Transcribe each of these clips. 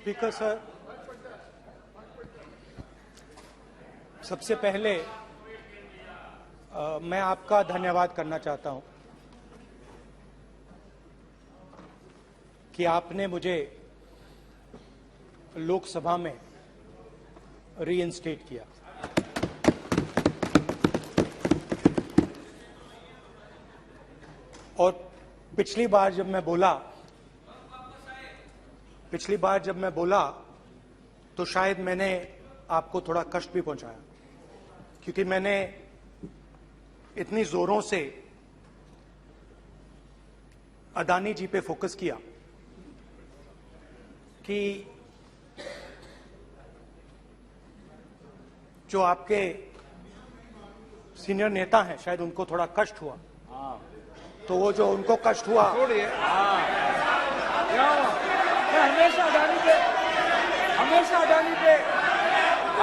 Speaker sir, सबसे पहले मैं आपका धन्यवाद करना चाहता हूं कि आपने मुझे लोकसभा में रीइंस्टेट किया। और पिछली बार जब मैं बोला तो शायद मैंने आपको थोड़ा कष्ट भी पहुंचाया, क्योंकि मैंने इतनी जोरों से अदानी जी पे फोकस किया कि जो आपके सीनियर नेता हैं शायद उनको थोड़ा कष्ट हुआ। तो वो जो उनको कष्ट हुआ, हमेशा अडानी पे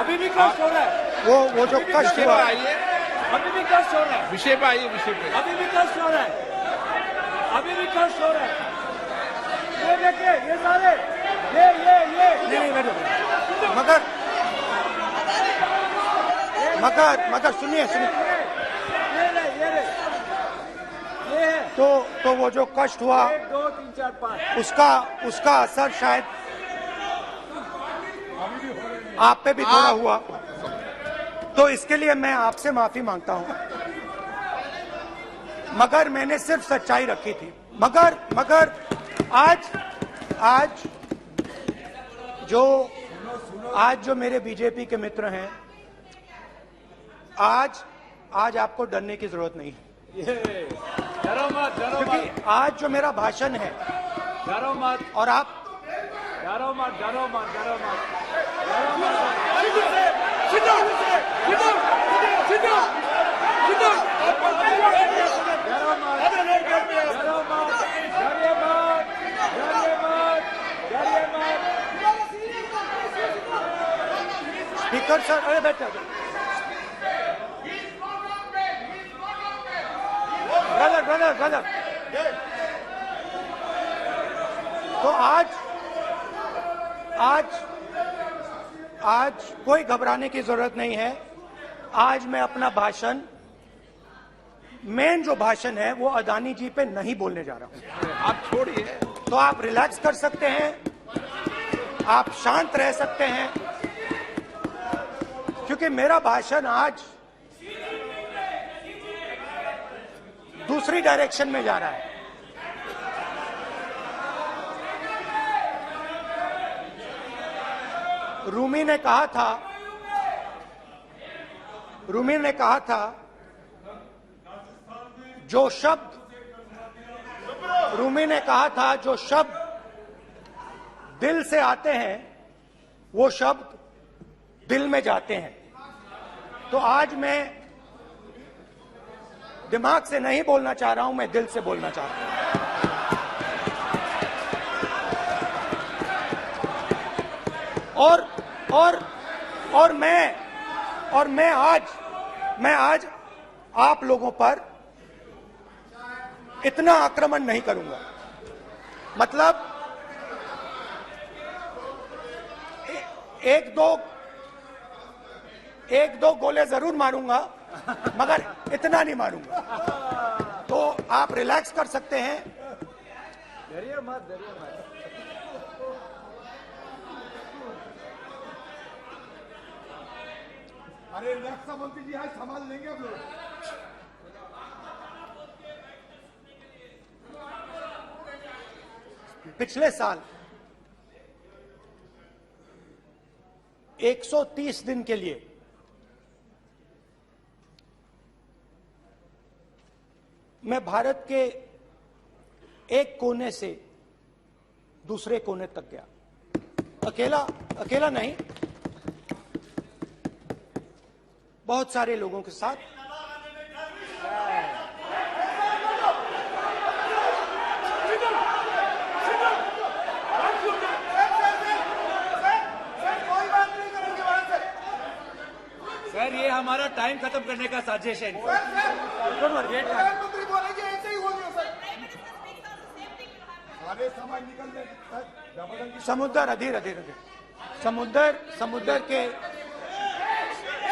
अभी भी कष्ट हो रहा है। वो जो कष्ट हुआ, अभी भी कष्ट हो रहा है। विषय पे आइए, विषय पे। अभी भी कष्ट हो रहा है। ये देखिए, ये सारे नहीं मगर सुनिए ये है। तो वो जो कष्ट हुआ 1 2 3 4 5 उसका असर शायद आप पे भी थोड़ा हुआ। तो इसके लिए मैं आपसे माफी मांगता हूं, मगर मैंने सिर्फ सच्चाई रखी थी। मगर आज जो मेरे बीजेपी के मित्र हैं, आज आपको डरने की जरूरत नहीं है, डरो मत। क्योंकि आज जो मेरा भाषण है, डरो मत। और आप डरो मत। स्पीकर सर, अरे बैठो ब्रदर। तो आज कोई घबराने की जरूरत नहीं है। आज मैं अपना भाषण, मेन जो भाषण है वो अदानी जी पे नहीं बोलने जा रहा हूं। आप छोड़िए, तो आप रिलैक्स कर सकते हैं, आप शांत रह सकते हैं, क्योंकि मेरा भाषण आज दूसरी डायरेक्शन में जा रहा है। रूमी ने कहा था जो शब्द दिल से आते हैं वो शब्द दिल में जाते हैं। तो आज मैं दिमाग से नहीं बोलना चाह रहा हूं, मैं दिल से बोलना चाह रहा हूं। और मैं आज आप लोगों पर इतना आक्रमण नहीं करूंगा। मतलब एक दो गोले जरूर मारूंगा, मगर इतना नहीं मारूंगा। तो आप रिलैक्स कर सकते हैं। डरिए मत। अरे रक्षा मंत्री जी आज संभाल लेंगे आप लोग। पिछले साल 130 दिन के लिए मैं भारत के एक कोने से दूसरे कोने तक गया, अकेला नहीं, बहुत सारे लोगों के साथ। सर, ये हमारा टाइम खत्म करने का साजिश है। प्रधानमंत्री बोलेंगे ऐसे ही हो गया सर। अरे समाज निकलने जबरदस्ती समुद्र अधीर अधीर अधीर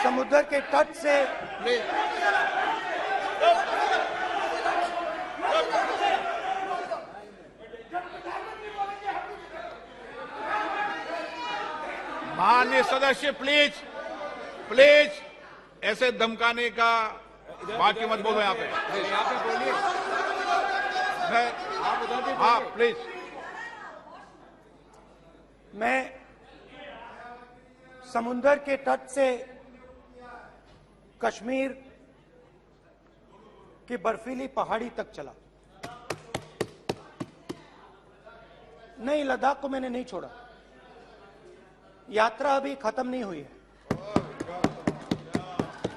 समुद्र के तट से माननीय सदस्य प्लीज प्लीज ऐसे धमकाने का बात की मत बोलो यहाँ पे। यहाँ पे बोलिए, आप उधर भी हाँ बोलिए। प्लीज। मैं समुद्र के तट से कश्मीर की बर्फीली पहाड़ी तक चला। नहीं, लद्दाख को मैंने नहीं छोड़ा। यात्रा अभी खत्म नहीं हुई है,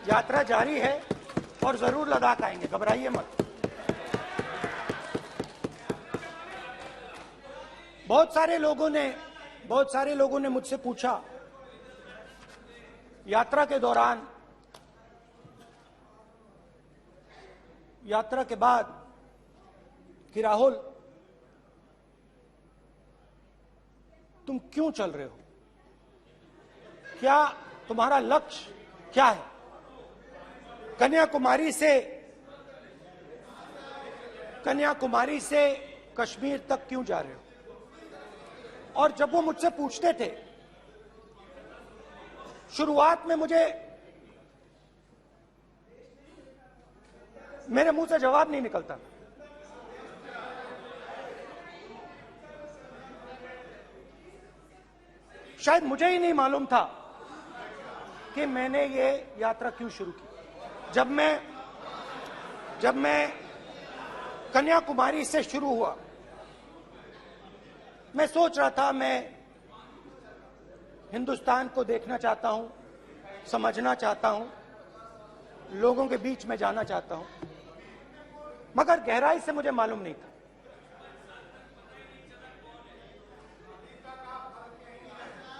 यात्रा जारी है और जरूर लद्दाख आएंगे, घबराइए मत। बहुत सारे लोगों ने मुझसे पूछा यात्रा के दौरान, यात्रा के बाद कि राहुल तुम क्यों चल रहे हो, क्या तुम्हारा लक्ष्य क्या है, कन्याकुमारी से कश्मीर तक क्यों जा रहे हो। और जब वो मुझसे पूछते थे, शुरुआत में मेरे मुंह से जवाब नहीं निकलता। शायद मुझे ही नहीं मालूम था कि मैंने ये यात्रा क्यों शुरू की। जब मैं कन्याकुमारी से शुरू हुआ, मैं सोच रहा था मैं हिंदुस्तान को देखना चाहता हूं, समझना चाहता हूं, लोगों के बीच में जाना चाहता हूं, मगर गहराई से मुझे मालूम नहीं था।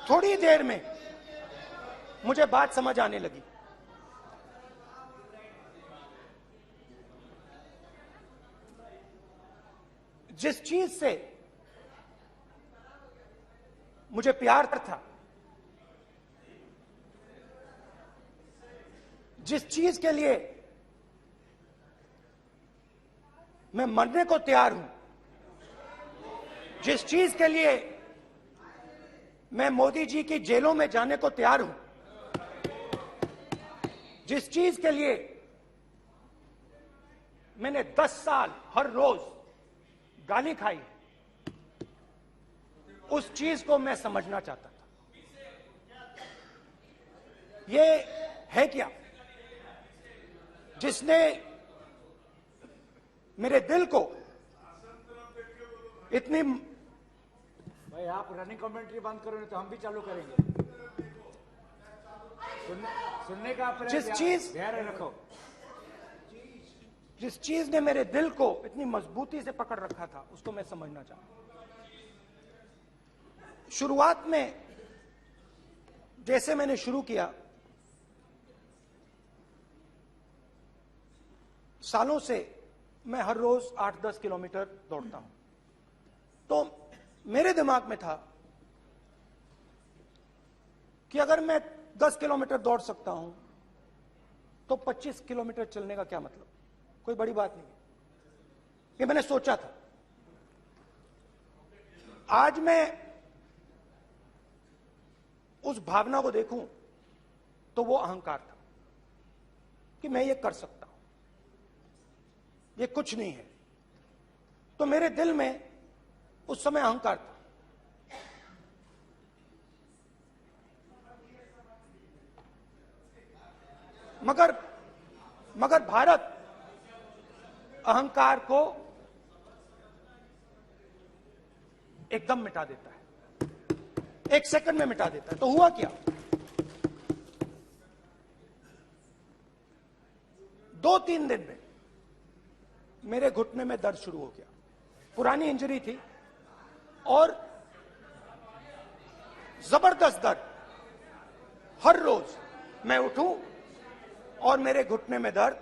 थोड़ी देर में मुझे बात समझ आने लगी। जिस चीज से मुझे प्यार था, जिस चीज के लिए मैं मरने को तैयार हूं, जिस चीज के लिए मैं मोदी जी की जेलों में जाने को तैयार हूं, जिस चीज के लिए मैंने 10 साल हर रोज गाली खाई, उस चीज को मैं समझना चाहता था। ये है क्या जिसने मेरे दिल को इतनी। भाई आप रनिंग कमेंट्री बंद करो, नहीं तो हम भी चालू करेंगे। सुनने का अपना धैर्य रखो। जिस चीज ने मेरे दिल को इतनी मजबूती से पकड़ रखा था, उसको मैं समझना चाहता। शुरुआत में जैसे मैंने शुरू किया, सालों से मैं हर रोज 8-10 किलोमीटर दौड़ता हूं, तो मेरे दिमाग में था कि अगर मैं 10 किलोमीटर दौड़ सकता हूं तो 25 किलोमीटर चलने का क्या मतलब, कोई बड़ी बात नहीं। ये मैंने सोचा था। आज मैं उस भावना को देखूं तो वो अहंकार था कि मैं ये कर सकता हूं, ये कुछ नहीं है। तो मेरे दिल में उस समय अहंकार था। मगर भारत अहंकार को एकदम मिटा देता है, 1 सेकंड में मिटा देता है। तो हुआ क्या, 2-3 दिन में मेरे घुटने में दर्द शुरू हो गया। पुरानी इंजरी थी और जबरदस्त दर्द। हर रोज मैं उठूं और मेरे घुटने में दर्द,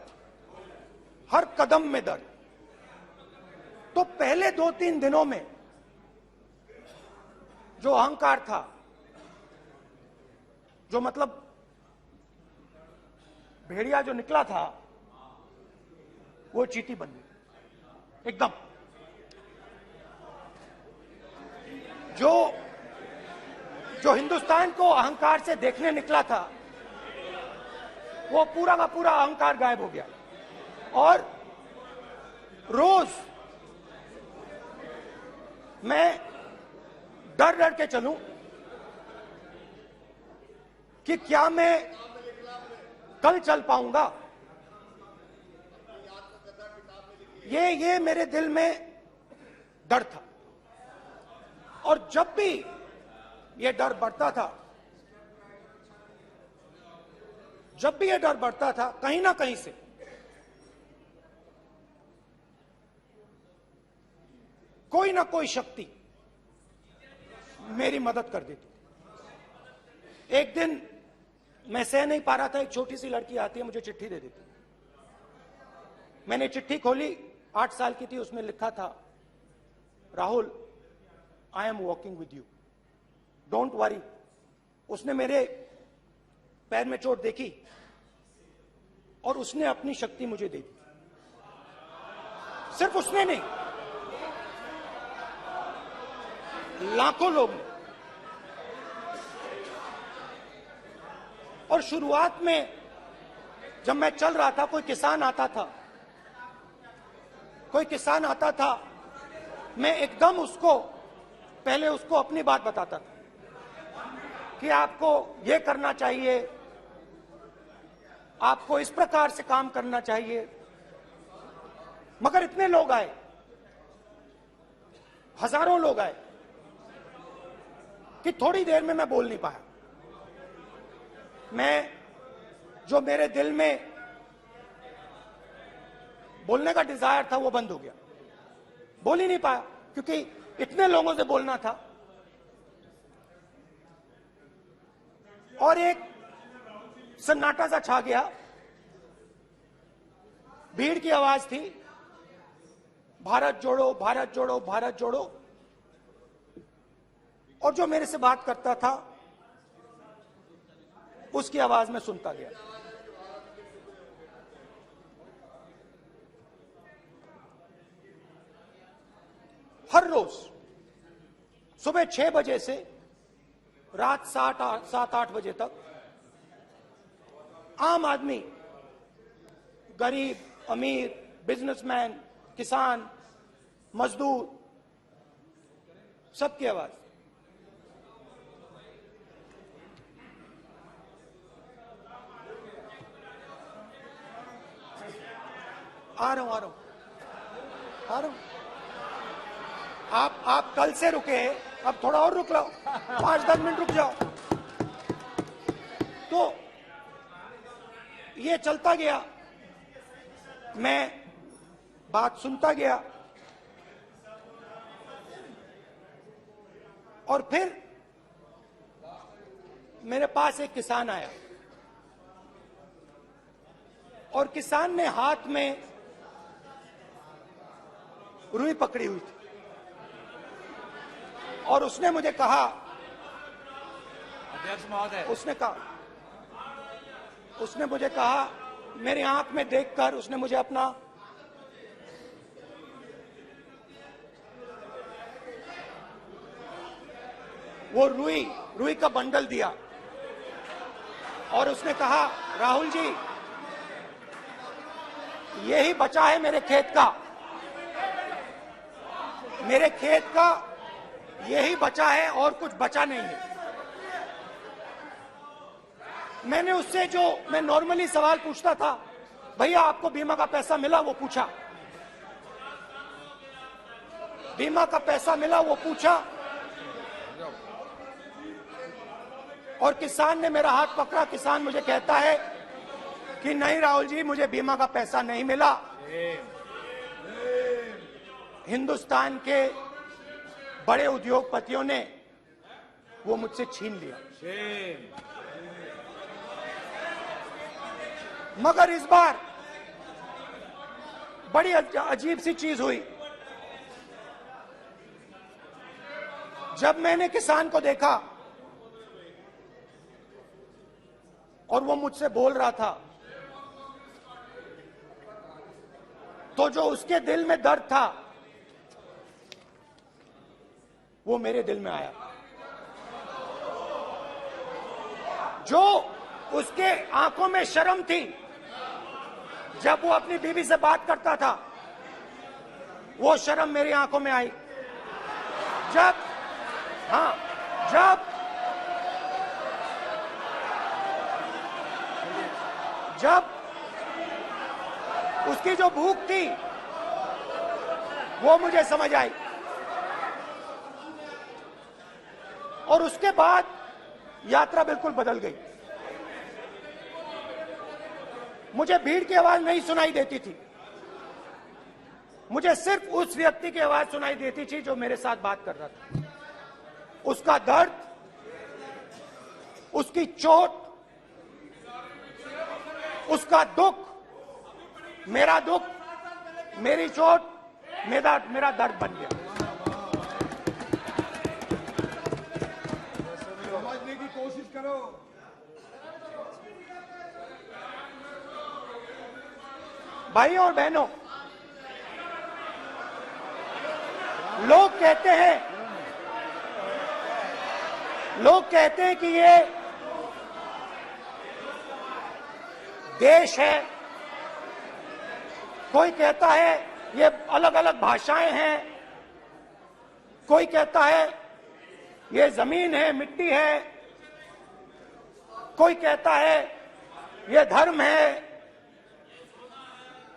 हर कदम में दर्द। तो पहले 2-3 दिनों में जो अहंकार था, जो मतलब भेड़िया जो निकला था, वो चींटी बन गई एकदम। जो हिंदुस्तान को अहंकार से देखने निकला था, वो पूरा का पूरा अहंकार गायब हो गया। और रोज मैं डर डर के चलूं कि क्या मैं कल चल पाऊंगा। ये मेरे दिल में डर था। और जब भी ये डर बढ़ता था, कहीं ना कहीं से कोई ना कोई शक्ति मेरी मदद कर देती थी। एक दिन मैं सह नहीं पा रहा था, एक छोटी सी लड़की आती है, मुझे चिट्ठी दे देती। मैंने चिट्ठी खोली, 8 साल की थी, उसमें लिखा था, Rahul, I am walking with you, don't worry. उसने मेरे पैर में चोट देखी और उसने अपनी शक्ति मुझे दे दी। सिर्फ उसने नहीं, लाखों लोग ने। और शुरुआत में जब मैं चल रहा था, कोई किसान आता था, मैं एकदम पहले उसको अपनी बात बताता था कि आपको ये करना चाहिए, आपको इस प्रकार से काम करना चाहिए। मगर इतने लोग आए, हजारों लोग आए, कि थोड़ी देर में मैं बोल नहीं पाया। जो मेरे दिल में बोलने का डिजायर था, वो बंद हो गया। बोल ही नहीं पाया, क्योंकि इतने लोगों से बोलना था। और एक सन्नाटा सा छा गया, भीड़ की आवाज थी, भारत जोड़ो, भारत जोड़ो, भारत जोड़ो। और जो मेरे से बात करता था, उसकी आवाज में सुनता गया। हर रोज सुबह 6 बजे से रात 7-8 बजे तक आम आदमी, गरीब, अमीर, बिजनेसमैन, किसान, मजदूर, सबकी आवाज। आ रहा हूं। आप कल से रुके, अब थोड़ा और रुक लो, 5-10 मिनट रुक जाओ। तो ये चलता गया, मैं बात सुनता गया। और फिर मेरे पास एक किसान आया, और किसान ने हाथ में रुई पकड़ी हुई थी, और उसने मुझे कहा, अध्यक्ष महोदय, उसने मुझे कहा, मेरी आंख में देखकर उसने मुझे अपना वो रुई का बंडल दिया, और उसने कहा, राहुल जी, यही बचा है मेरे खेत का यही बचा है, और कुछ बचा नहीं है। मैंने उससे, जो मैं नॉर्मली सवाल पूछता था, भैया आपको बीमा का पैसा मिला, वो पूछा। बीमा का पैसा मिला, वो पूछा। और किसान ने मेरा हाथ पकड़ा। किसान मुझे कहता है कि नहीं राहुल जी, मुझे बीमा का पैसा नहीं मिला, हिंदुस्तान के बड़े उद्योगपतियों ने वो मुझसे छीन लिया। मगर इस बार बड़ी अजीब सी चीज हुई। जब मैंने किसान को देखा और वो मुझसे बोल रहा था, तो जो उसके दिल में दर्द था वो मेरे दिल में आया। जो उसके आंखों में शर्म थी जब वो अपनी बीवी से बात करता था, वो शर्म मेरी आंखों में आई। जब उसकी जो भूख थी वो मुझे समझ आई। और उसके बाद यात्रा बिल्कुल बदल गई। मुझे भीड़ की आवाज नहीं सुनाई देती थी, मुझे सिर्फ उस व्यक्ति की आवाज सुनाई देती थी जो मेरे साथ बात कर रहा था। उसका दर्द, उसकी चोट, उसका दुख, मेरा दुख, मेरी चोट, मेरा दर्द बन गया। समझने की कोशिश करो। भाई और बहनों, लोग कहते हैं कि ये देश है, कोई कहता है ये अलग अलग भाषाएं हैं, कोई कहता है ये जमीन है, मिट्टी है, कोई कहता है ये धर्म है,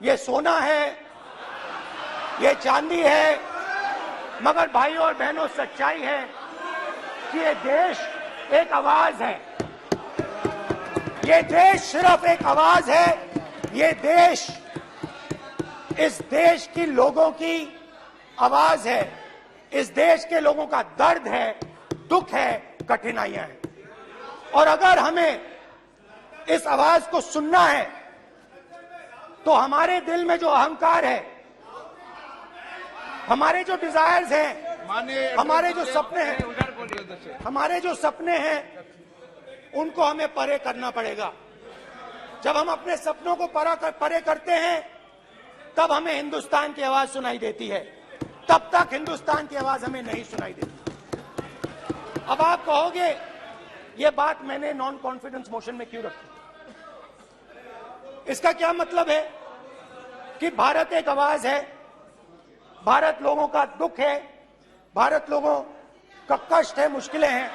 ये सोना है, ये चांदी है। मगर भाइयों और बहनों, सच्चाई है कि ये देश एक आवाज है। ये देश सिर्फ एक आवाज है। ये देश, इस देश की लोगों की आवाज है। इस देश के लोगों का दर्द है, दुख है, कठिनाइयां हैं। और अगर हमें इस आवाज को सुनना है तो हमारे दिल में जो अहंकार है, हमारे जो डिजायर्स हैं, हमारे जो सपने हैं, उनको हमें परे करना पड़ेगा। जब हम अपने सपनों को परे करते हैं तब हमें हिंदुस्तान की आवाज सुनाई देती है, तब तक हिंदुस्तान की आवाज हमें नहीं सुनाई देती। अब आप कहोगे ये बात मैंने नॉन कॉन्फिडेंस मोशन में क्यों रखी? इसका क्या मतलब है कि भारत एक आवाज है, भारत लोगों का दुख है, भारत लोगों का कष्ट है, मुश्किलें हैं।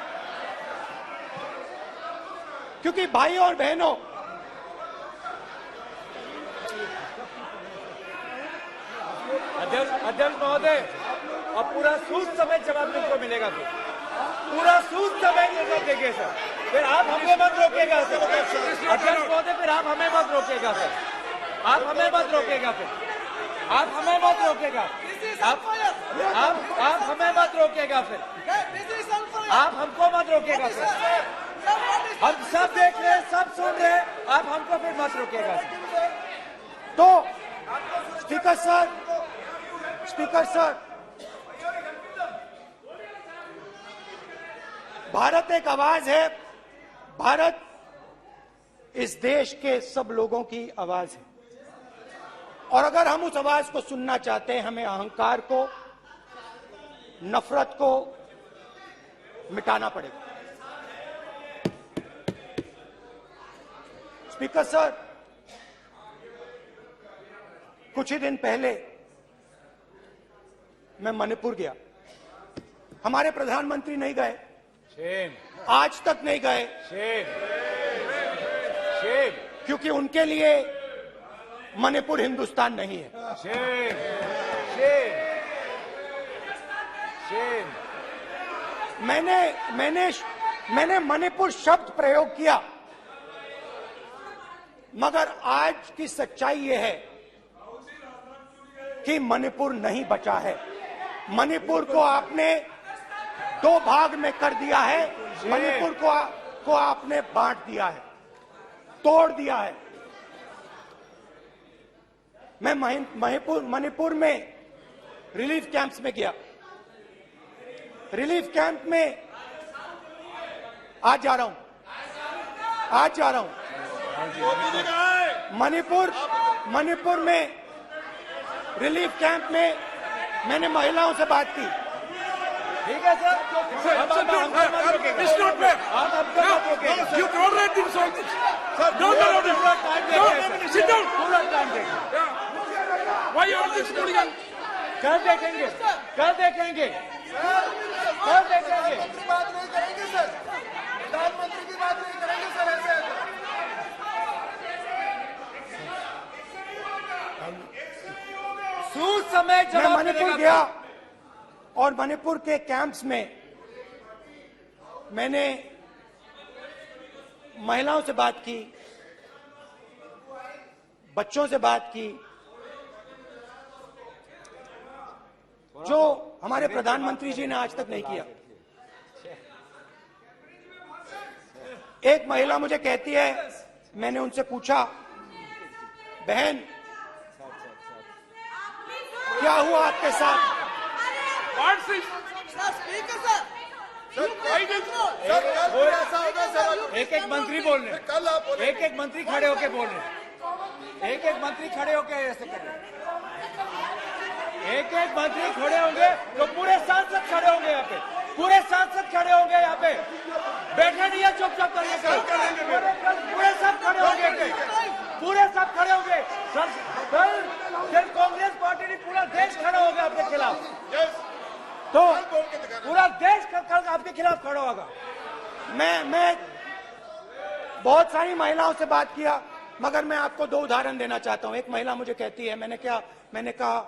क्योंकि भाइयों और बहनों, अध्यक्ष महोदय, अब पूरा सूद समेत जवाब तुमको मिलेगा। फिर पूरा सूद समेत जवाब देंगे सर। फिर आप हमें मत रोकेगा सर। अध्यक्ष महोदय, फिर आप हमें मत रोकेगा सर। आप हमें मत रोकेगा। फिर आप हमें मत रोकेगा। आप हमें मत रोकेगा। फिर आप हमको मत रोकेगा। फिर हम सब देख रहे हैं, सब सुन रहे हैं, आप हमको फिर मत रोकेगा। तो स्पीकर सर, भारत एक आवाज है। भारत इस देश के सब लोगों की आवाज है। और अगर हम उस आवाज को सुनना चाहते हैं, हमें अहंकार को, नफरत को मिटाना पड़ेगा। स्पीकर सर, कुछ ही दिन पहले मैं मणिपुर गया। हमारे प्रधानमंत्री नहीं गए, आज तक नहीं गए, क्योंकि उनके लिए मणिपुर हिंदुस्तान नहीं है। मैंने मणिपुर शब्द प्रयोग किया, मगर आज की सच्चाई यह है कि मणिपुर नहीं बचा है। मणिपुर को आपने दो भाग में कर दिया है। मणिपुर को आपने बांट दिया है, तोड़ दिया है। मैं मणिपुर में रिलीफ कैंप्स में गया। रिलीफ कैंप में आज जा रहा हूं, आज जा रहा हूं मणिपुर में रिलीफ कैंप में मैंने महिलाओं से बात की। ठीक है सर, अब हमको मत रोकेगा। It's not fair. आप हमको मत रोकेगा। You tolerate insults. Sir, Don't allow this. पूरा टाइम देंगे Don't, सर। sit down. पूरा टाइम देंगे। Why you are this hooligan? कल देखेंगे, कल देखेंगे, कल देखेंगे। बात नहीं करेंगे सर, प्रधानमंत्री की बात नहीं करेंगे सर ऐसे। सूद समय मैं जवाब मणिपुर मिलेगा। गया और मणिपुर के कैंप्स में मैंने महिलाओं से बात की, बच्चों से बात की, जो हमारे प्रधानमंत्री जी ने आज तक नहीं किया। एक महिला मुझे कहती है, मैंने उनसे पूछा, बहन क्या हुआ आपके साथ? What's this? सर कल ऐसा होगा सर, एक एक मंत्री बोल रहे हैं, कल आप बोले एक एक मंत्री खड़े होके बोल रहे हैं, एक एक मंत्री खड़े होके ऐसे कर रहे हैं। एक एक मंत्री खड़े होंगे तो पूरे सांसद खड़े होंगे यहाँ पे, पूरे सांसद खड़े होंगे यहाँ पे। बैठे नहीं है चुपचाप करिए, पूरे सब खड़े होंगे, पूरे सब खड़े होंगे। कल कांग्रेस पार्टी ने पूरा देश खड़ा होगा आपके खिलाफ, तो पूरा देश कल आपके खिलाफ खड़ा होगा। मैं बहुत सारी महिलाओं से बात किया, मगर मैं आपको दो उदाहरण देना चाहता हूं। एक महिला मुझे कहती है, मैंने कहा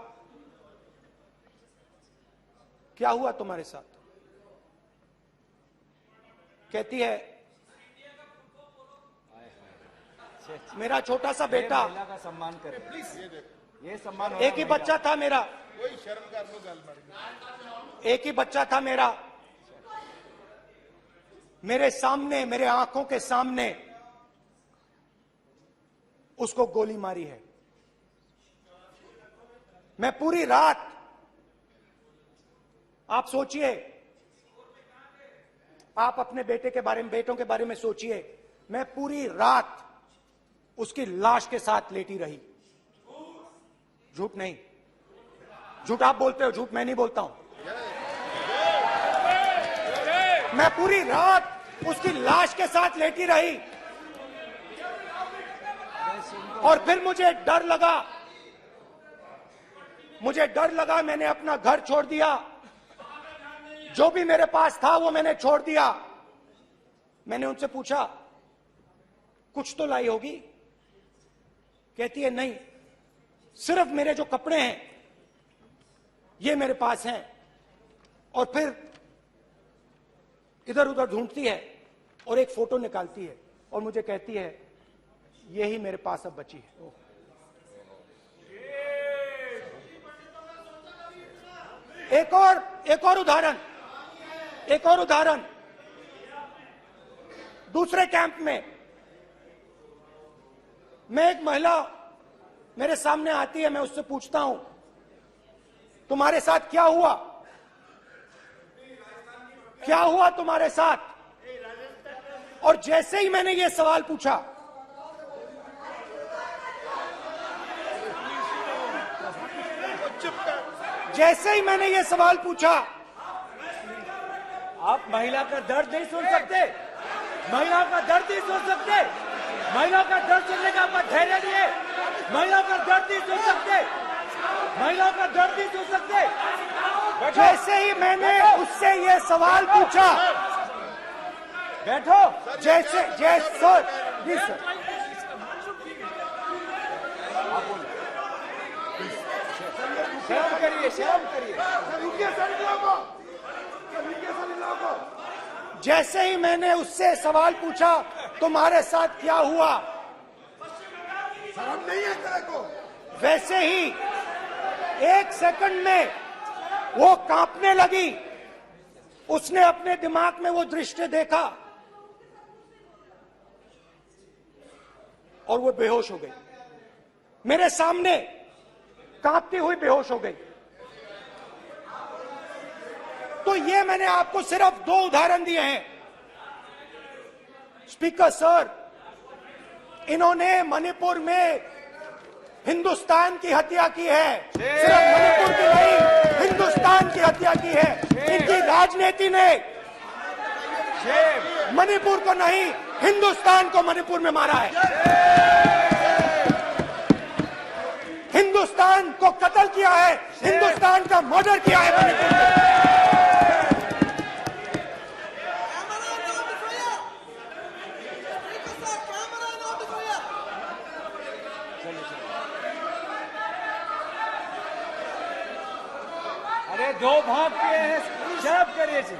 क्या हुआ तुम्हारे साथ? कहती है, मेरा छोटा सा बेटा, महिला का सम्मान करें प्लीज, ये सम्मान। एक ही बच्चा था मेरा, कोई शर्म कर लो गल मैडम। एक ही बच्चा था मेरा, मेरे सामने, मेरे आंखों के सामने उसको गोली मारी है। मैं पूरी रात, आप सोचिए, आप अपने बेटे के बारे में, बेटों के बारे में सोचिए, मैं पूरी रात उसकी लाश के साथ लेटी रही। झूठ नहीं, झूठ आप बोलते हो, झूठ मैं नहीं बोलता हूं। मैं पूरी रात उसकी लाश के साथ लेटी रही और फिर मुझे डर लगा, मैंने अपना घर छोड़ दिया, जो भी मेरे पास था वो मैंने छोड़ दिया। मैंने उनसे पूछा, कुछ तो लाई होगी? कहती है, नहीं, सिर्फ मेरे जो कपड़े हैं ये मेरे पास हैं। और फिर इधर उधर ढूंढती है और एक फोटो निकालती है और मुझे कहती है, यही मेरे पास अब बची है। एक और उदाहरण, दूसरे कैंप में मैं, एक महिला मेरे सामने आती है, मैं उससे पूछता हूं, तुम्हारे साथ क्या हुआ? क्या हुआ तुम्हारे साथ? और जैसे ही मैंने ये सवाल पूछा, आप महिला का दर्द नहीं सुन सकते, महिला का दर्द नहीं सुन सकते, महिला का दर्द सुनने का आपका धैर्य नहीं है, महिला का दर्द नहीं सुन सकते, महिला का दर्द नहीं सुन सकते। जैसे ही मैंने उससे ये सवाल पूछा, बैठो, जैसे सर, जी सर, शर्म करिए, शर्म करिए। जैसे ही मैंने उससे सवाल पूछा, तुम्हारे साथ क्या हुआ, शर्म नहीं है तेरे को? वैसे ही 1 सेकंड में वो कांपने लगी। उसने अपने दिमाग में वो दृश्य देखा और वो बेहोश हो गई। मेरे सामने कांपती हुई बेहोश हो गई। तो देखो, ये मैंने आपको सिर्फ 2 उदाहरण दिए हैं। स्पीकर सर, इन्होंने मणिपुर में हिंदुस्तान की हत्या की है, सिर्फ मणिपुर की नहीं, हिंदुस्तान की हत्या की है। इनकी राजनीति ने मणिपुर को नहीं, हिंदुस्तान को मणिपुर में मारा है। हिंदुस्तान को कत्ल किया है, हिंदुस्तान का मर्डर किया है मणिपुर में। अरे 2 भाग के हैं, शराब करिए जी।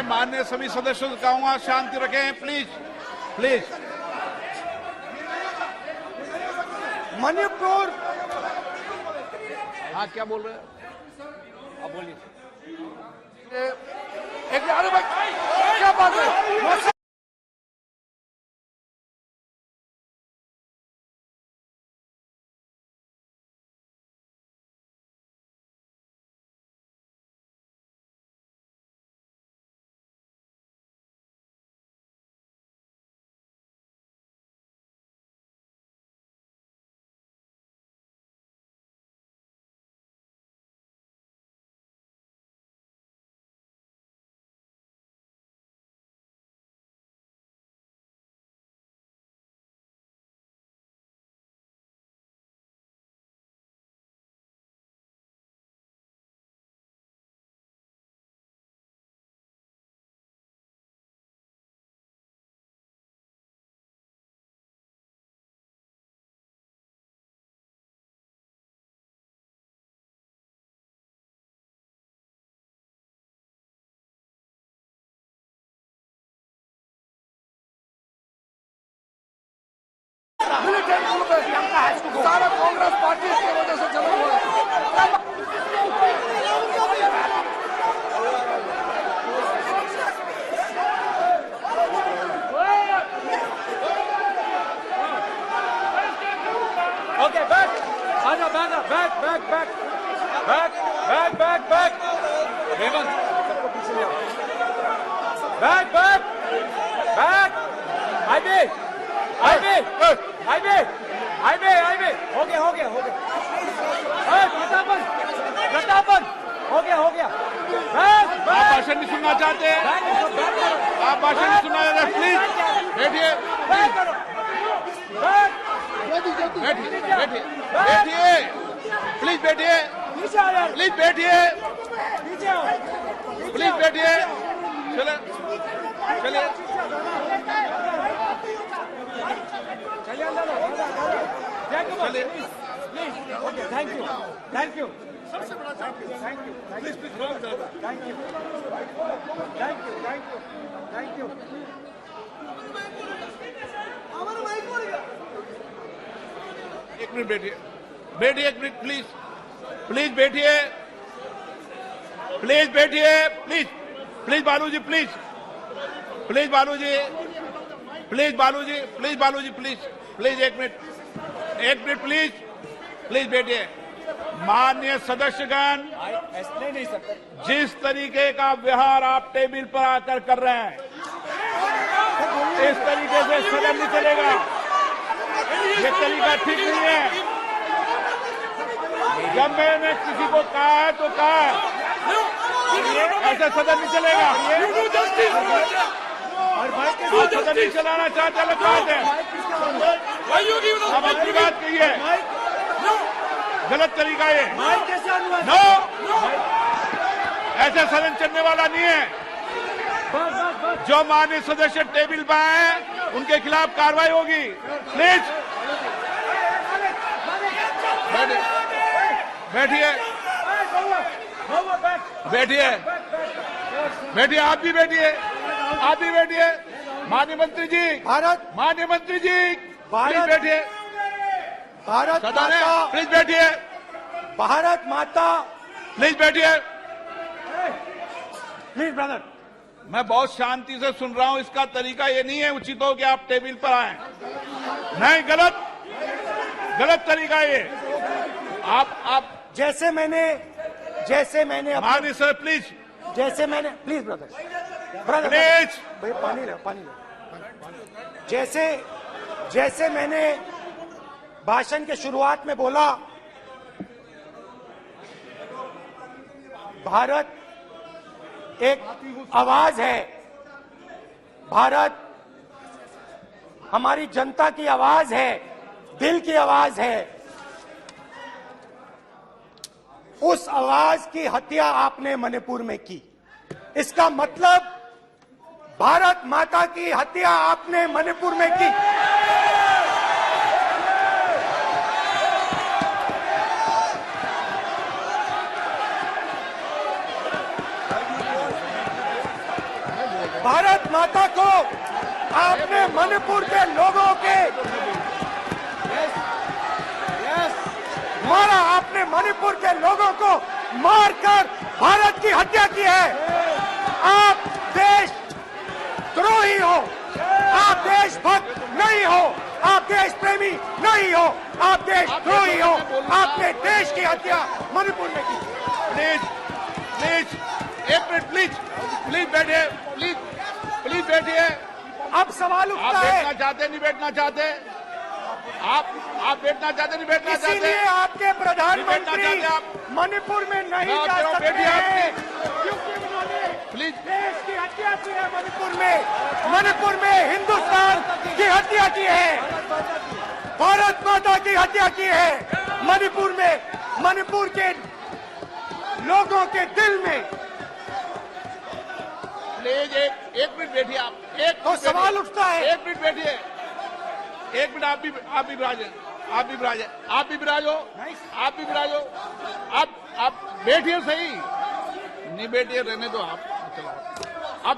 माननीय सभी सदस्यों से कहूंगा शांति रखें, प्लीज प्लीज। मणिपुर, हाँ क्या बोल रहे हैं? अब बोलिए। अरे भाई क्या बात है? सारा कांग्रेस पार्टी की वजह से चला हुआ है। ओके, बैक आजा, बैक हेमंत, सबको पीछे ले आओ। बैक आईबे हो गया प्रतापन हो गया। आप भाषण नहीं सुनना चाहते? आप भाषण नहीं सुनना चाहते? प्लीज बैठिए, प्लीज बैठिए। चलिए थैंक यू। एक मिनट बैठिए, एक मिनट प्लीज बैठिए, प्लीज बालू जी, एक मिनट प्लीज बैठिए। माननीय सदस्यगण, ऐसे नहीं सकते। जिस तरीके का व्यवहार आप टेबल पर आकर कर रहे हैं, इस तरीके से सदन नहीं चलेगा। ये तरीका ठीक नहीं है। जब मैंने किसी को कहा है तो कहा है, ऐसे सदन नहीं चलेगा। आप सदन नहीं चलाना चाहते, अलग बात है। अब अपनी बात कहिए, गलत तरीका ये। नो, ऐसे सदन चलने वाला नहीं है। जो माननीय सदस्य टेबल पर आए हैं, उनके खिलाफ कार्रवाई होगी। प्लीज बैठिए, आप भी बैठिए। माननीय मंत्री जी, प्लीज बैठिए। भारत सदन है, माता, प्लीज बैठिए। भारत माता, प्लीज बैठिए। Please brother. मैं बहुत शांति से सुन रहा हूं, इसका तरीका ये नहीं है उचित हो कि आप टेबल पर आए। नहीं, गलत तरीका ये। आप जैसे मैंने माननीय sir please please brother please भाई पानी लो। जैसे मैंने भाषण के शुरुआत में बोला, भारत एक आवाज है, भारत हमारी जनता की आवाज है, दिल की आवाज है। उस आवाज की हत्या आपने मणिपुर में की। इसका मतलब भारत माता की हत्या आपने मणिपुर में की। भारत माता को आपने मणिपुर के लोगों के मारा, आपने मणिपुर के लोगों को मारकर भारत की हत्या की है। आप देश द्रोही हो, आप देशभक्त नहीं हो, आप देश प्रेमी नहीं हो, आप देशद्रोही हो। आपने देश की हत्या मणिपुर में की। प्लीज एक मिनट, प्लीज बैठिए, प्लीज बैठिए। अब सवाल आप उठता है, बैठना चाहते नहीं बैठना चाहते? आप बैठना चाहते नहीं बैठना चाहते? इसीलिए आपके प्रधानमंत्री चाहते आप? मणिपुर में नहीं मैं जा कह रहा हूं, सकते बैठिए आप, हैं, क्योंकि उन्होंने प्लीज देश की हत्या की है। मणिपुर में हिंदुस्तान की हत्या की है, भारत माता की हत्या की है। मणिपुर में, मणिपुर के लोगों के दिल में। प्लीज एक मिनट बैठिए आप। तो सवाल उठता है, एक मिनट बैठिए, एक मिनट। आप भी विराजो। आप बैठिए, सही नहीं बैठिए, रहने दो आप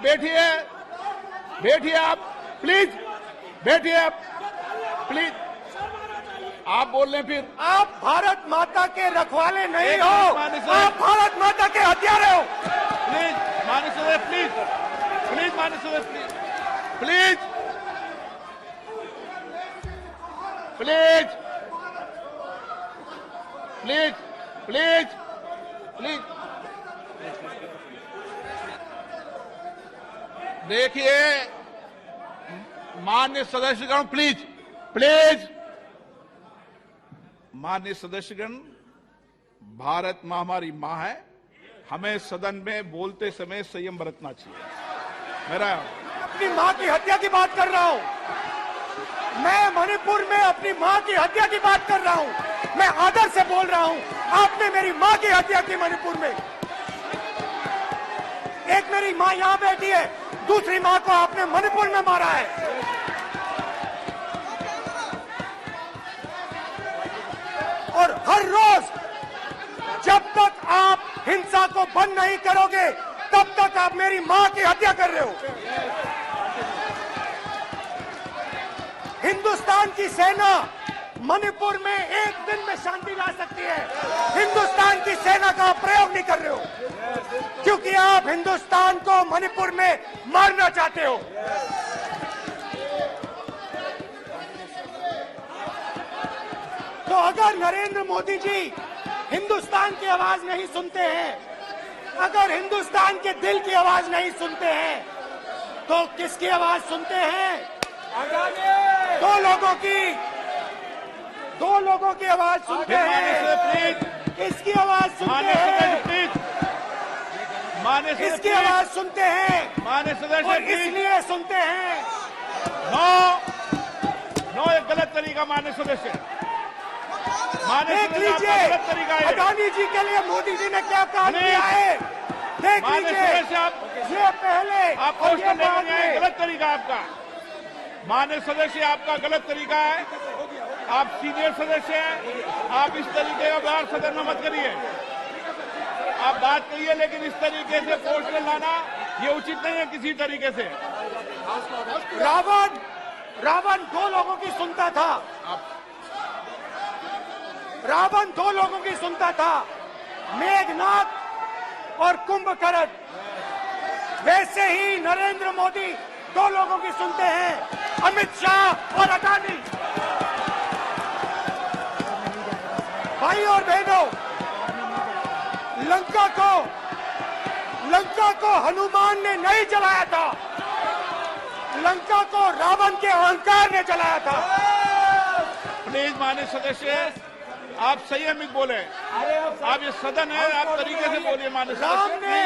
बैठिए आप प्लीज बैठिए आप प्लीज। आप बोल रहे हैं फिर आप भारत माता के रखवाले नहीं एक हो, मिनट माननीय सर। आप भारत माता के हत्यारे हो। प्लीज माननीय सदस्य, प्लीज माननीय सदस्य, प्लीज देखिए माननीय सदस्यगण, प्लीज माननीय सदस्यगण, भारत मां हमारी मां है। हमें सदन में बोलते समय संयम बरतना चाहिए। मेरा अपनी मां की हत्या की बात कर रहा हूं, मैं मणिपुर में अपनी मां की हत्या की बात कर रहा हूं। मैं आदर से बोल रहा हूं, आपने मेरी मां की हत्या की मणिपुर में। एक मेरी मां यहां बैठी है, दूसरी मां को आपने मणिपुर में मारा है। और हर रोज जब तक आप हिंसा को बंद नहीं करोगे, तब तक आप मेरी मां की हत्या कर रहे हो। हिंदुस्तान की सेना मणिपुर में एक दिन में शांति ला सकती है। हिंदुस्तान की सेना का आप प्रयोग नहीं कर रहे हो, क्योंकि आप हिंदुस्तान को मणिपुर में मारना चाहते हो। तो अगर नरेंद्र मोदी जी हिंदुस्तान की आवाज नहीं सुनते हैं, अगर हिंदुस्तान के दिल की आवाज नहीं सुनते हैं, तो किसकी आवाज सुनते हैं? दो लोगों की आवाज सुनते हैं। किसकी आवाज सुनते हैं? इसकी आवाज सुनते हैं, माननीय सदस्य, और इसलिए सुनते हैं। नो एक गलत तरीका माननीय सदस्य। देख लीजिए गलत तरीका है। अडानी जी के लिए मोदी जी ने क्या काम किया है। देख लीजिए, ये पहले आप और ये क्वेश्चन बाद लेने में। गलत तरीका आपका। माननीय सदस्य, आपका गलत तरीका है। आप सीनियर सदस्य हैं, आप इस तरीके का व्यवहार सदन में मत करिए। आप बात करिए, लेकिन इस तरीके से क्वेश्चन लाना ये उचित नहीं है किसी तरीके से। रावण दो लोगों की सुनता था। रावण दो लोगों की सुनता था, मेघनाथ और कुंभकर्ण। वैसे ही नरेंद्र मोदी दो लोगों की सुनते हैं, अमित शाह और अडानी। भाई और बहनों, लंका को हनुमान ने नहीं जलाया था, लंका को रावण के अहंकार ने जलाया था। प्लीज माननीय सदस्य, आप संयमित बोले। आप ये सदन है, आप तरीके से बोलिए माननीय राम सदस्य। ने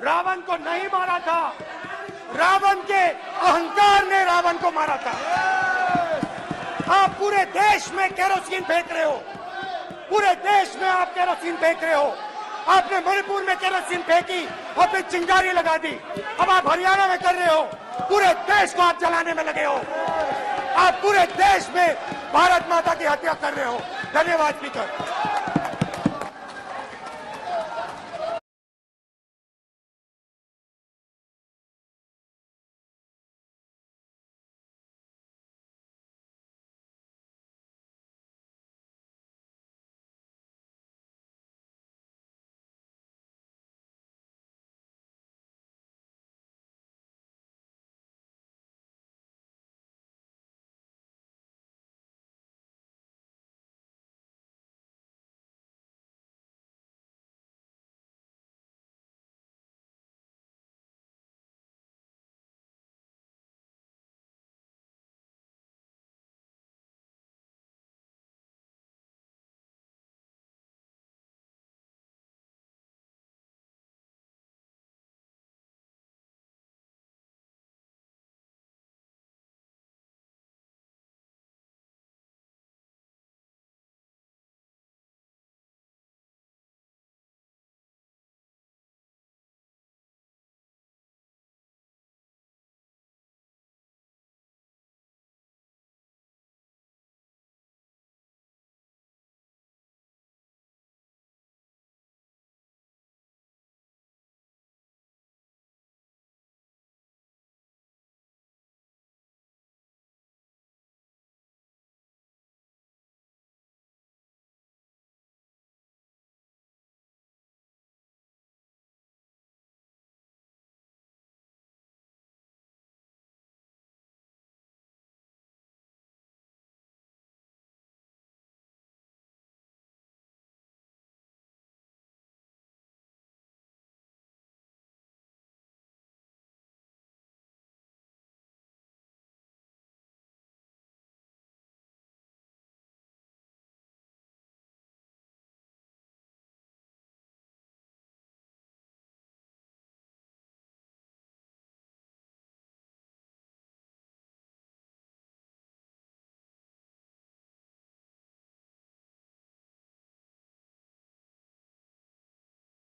रावण को नहीं मारा था, रावण के अहंकार ने रावण को मारा था। आप पूरे देश में केरोसिन फेंक रहे हो, पूरे देश में आप केरोसिन फेंक रहे हो। आपने मणिपुर में केरोसिन फेंकी और फिर चिंगारी लगा दी। अब आप हरियाणा में कर रहे हो, पूरे देश को आप जलाने में लगे हो। आप पूरे देश में भारत माता की हत्या कर रहे हो। धन्यवाद स्पीकर।